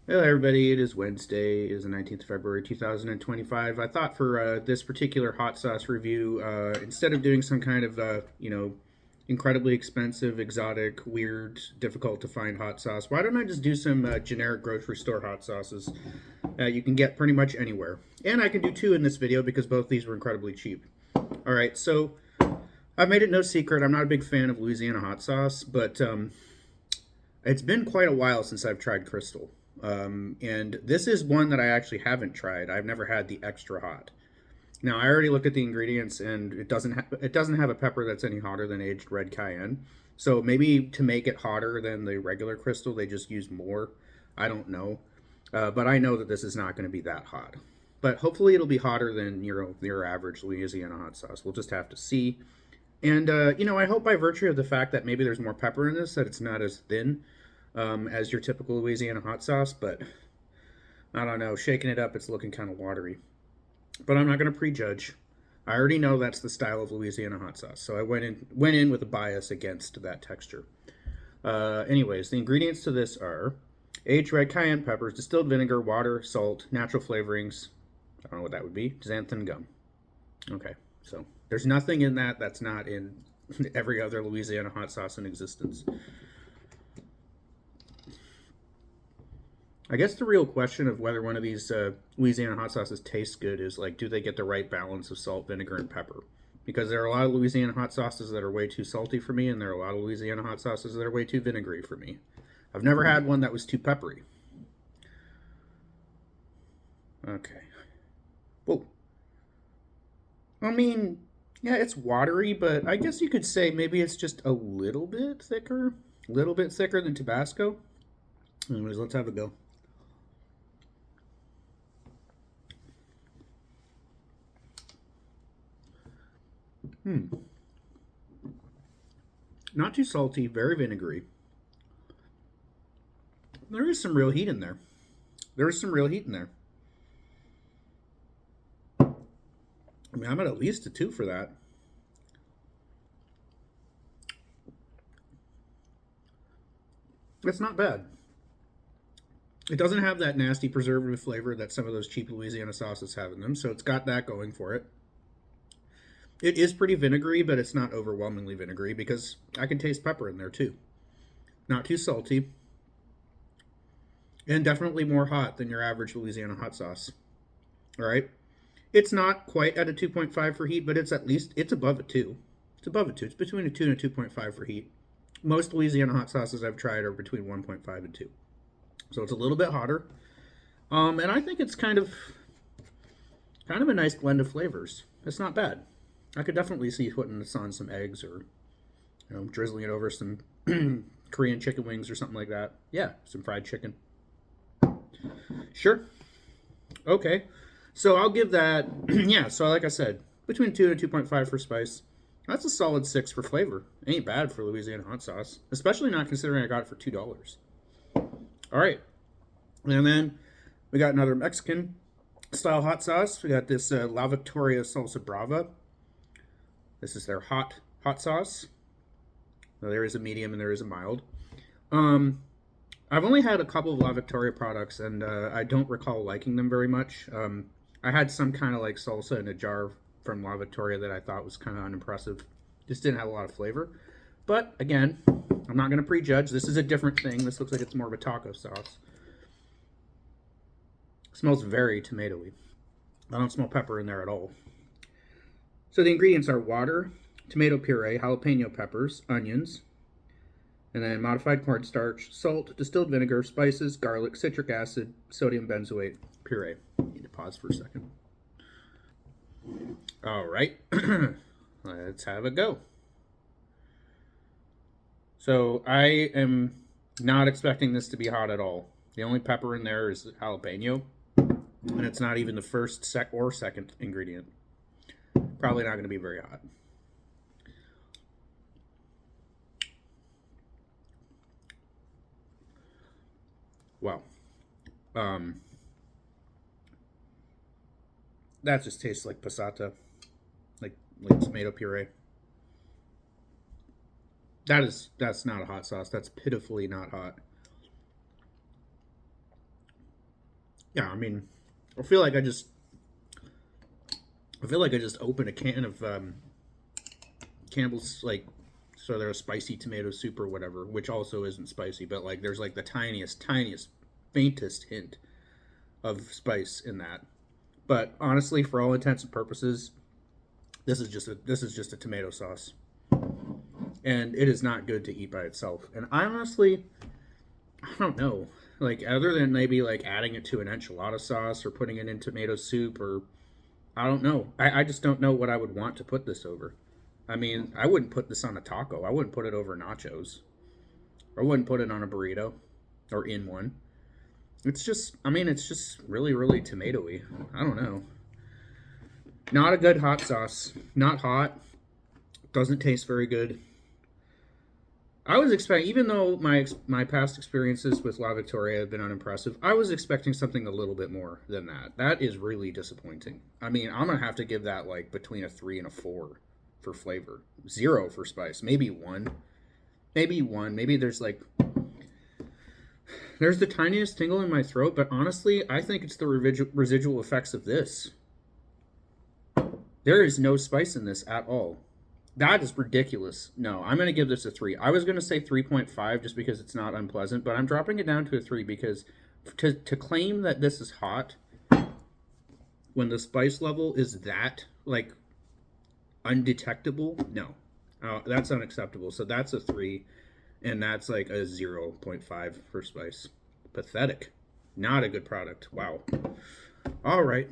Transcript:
Hello, everybody. It is Wednesday. It is the 19th of February, 2025. I thought for this particular hot sauce review, instead of doing some kind of, incredibly expensive, exotic, weird, difficult to find hot sauce, why don't I just do some generic grocery store hot sauces that you can get pretty much anywhere? And I can do two in this video because both these were incredibly cheap. All right, so I've made it no secret. I'm not a big fan of Louisiana hot sauce, but it's been quite a while since I've tried Crystal. And this is one that I actually haven't tried. I've never had the extra hot. Now I already looked at the ingredients, and it doesn't have a pepper that's any hotter than aged red cayenne. So maybe to make it hotter than the regular Crystal, they just use more. I don't know, but I know that this is not going to be that hot. But hopefully it'll be hotter than your average Louisiana hot sauce. We'll just have to see. And I hope by virtue of the fact that maybe there's more pepper in this, that it's not as thin as your typical Louisiana hot sauce. But I don't know. Shaking it up, it's looking kind of watery. But I'm not going to prejudge. I already know that's the style of Louisiana hot sauce, so I went in with a bias against that texture. Anyways, the ingredients to this are aged red cayenne peppers, distilled vinegar, water, salt, natural flavorings. I don't know what that would be. Xanthan gum. Okay, so there's nothing in that that's not in every other Louisiana hot sauce in existence. I guess the real question of whether one of these Louisiana hot sauces tastes good is like, do they get the right balance of salt, vinegar, and pepper? Because there are a lot of Louisiana hot sauces that are way too salty for me, and there are a lot of Louisiana hot sauces that are way too vinegary for me. I've never had one that was too peppery. Okay. Well, I mean, yeah, it's watery, but I guess you could say maybe it's just a little bit thicker than Tabasco. Anyways, let's have a go. Hmm. Not too salty, very vinegary. There is some real heat in there. There is some real heat in there. I mean, I'm at least a two for that. It's not bad. It doesn't have that nasty preservative flavor that some of those cheap Louisiana sauces have in them, so it's got that going for it. It is pretty vinegary, but it's not overwhelmingly vinegary because I can taste pepper in there too. Not too salty, and definitely more hot than your average Louisiana hot sauce. All right. It's not quite at a 2.5 for heat, but it's above a 2. It's above a 2. It's between a 2 and a 2.5 for heat. Most Louisiana hot sauces I've tried are between 1.5 and 2. So it's a little bit hotter. And I think it's kind of a nice blend of flavors. It's not bad. I could definitely see putting this on some eggs, or drizzling it over some Korean chicken wings or something like that. Yeah, some fried chicken. Sure. Okay. So I'll give that, yeah, so like I said, between 2 and 2.5 for spice. That's a solid 6 for flavor. Ain't bad for Louisiana hot sauce, especially not considering I got it for $2. All right. And then we got another Mexican style hot sauce. We got this La Victoria Salsa Brava. This is their hot sauce. Now, there is a medium and there is a mild. I've only had a couple of La Victoria products, and I don't recall liking them very much. I had some kind of like salsa in a jar from La Victoria that I thought was kind of unimpressive. Just didn't have a lot of flavor. But again, I'm not going to prejudge. This is a different thing. This looks like it's more of a taco sauce. It smells very tomatoey. I don't smell pepper in there at all. So the ingredients are water, tomato puree, jalapeno peppers, onions, and then modified cornstarch, salt, distilled vinegar, spices, garlic, citric acid, sodium benzoate, puree. I need to pause for a second. All right, let's have a go. So I am not expecting this to be hot at all. The only pepper in there is jalapeno, and it's not even the first or second ingredient. Probably not going to be very hot. Well, that just tastes like passata, like tomato puree. That's not a hot sauce. That's pitifully not hot. Yeah, I mean, I feel like I just I feel like I just opened a can of Campbell's, like, so they're a spicy tomato soup or whatever, which also isn't spicy, but like there's like the tiniest, faintest hint of spice in that. But honestly, for all intents and purposes, this is just a tomato sauce, and it is not good to eat by itself. And I honestly, I don't know, like other than maybe like adding it to an enchilada sauce or putting it in tomato soup, or I don't know. I just don't know what I would want to put this over. I mean, I wouldn't put this on a taco. I wouldn't put it over nachos. I wouldn't put it on a burrito or in one. It's just, I mean, it's just really, really tomatoey. I don't know. Not a good hot sauce. Not hot. Doesn't taste very good. I was expecting, even though my past experiences with La Victoria have been unimpressive, I was expecting something a little bit more than that. That is really disappointing. I mean, I'm gonna have to give that like between a 3 and a 4 for flavor, 0 for spice, maybe one, maybe one. Maybe there's the tiniest tingle in my throat, but honestly, I think it's the residual effects of this. There is no spice in this at all. That is ridiculous. No, I'm going to give this a 3. I was going to say 3.5 just because it's not unpleasant, but I'm dropping it down to a 3 because to claim that this is hot when the spice level is that, like, undetectable, no. That's unacceptable. So that's a 3, and that's like a 0.5 for spice. Pathetic. Not a good product. Wow. All right.